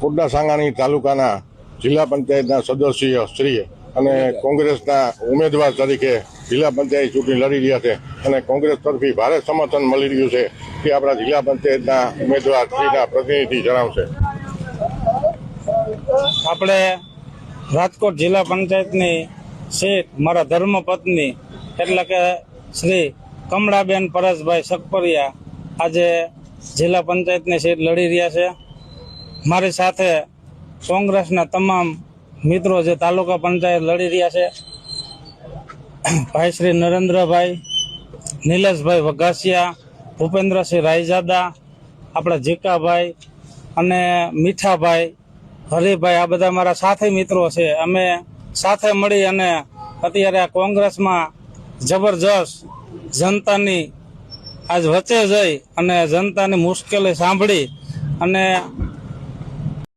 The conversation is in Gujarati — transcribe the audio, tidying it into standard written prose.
કોટડા સાંગાણી તાલુકાના જિલ્લા પંચાયતના સદસ્ય શ્રી અને કોંગ્રેસના ઉમેદવાર તરીકે જિલ્લા પંચાયત ચૂંટણી લડી રહ્યા છે અને કોંગ્રેસ તરફી ભારે સમર્થન મળી રહ્યું છે તે આપણા જિલ્લા પંચાયતના ઉમેદવાર શ્રીના પ્રતિનિધિ જણાવશે. આપણે રાજકોટ જિલ્લા પંચાયતની સીટ મારા ધર્મપત્ની એટલે કે શ્રી કમળાબેન પરેશભાઈ સકપરિયા આજે જિલ્લા પંચાયતની સીટ લડી રહ્યા છે. મારી સાથે કોંગ્રેસના તમામ મિત્રો જે તાલુકા પંચાયત લડી રહ્યા છે, ભાઈ શ્રી નરેન્દ્રભાઈ, નિલેશભાઈ વઘાસિયા, ભૂપેન્દ્રસિંહ રાયજાદા, આપણા જીકાભાઈ અને મીઠાભાઈ, હરિભાઈ, આ બધા મારા સાથી મિત્રો છે. અમે સાથે મળી અને અત્યારે આ કોંગ્રેસમાં જબરજસ્ત જનતાની આજ વચ્ચે જઈ અને જનતાની મુશ્કેલી સાંભળી અને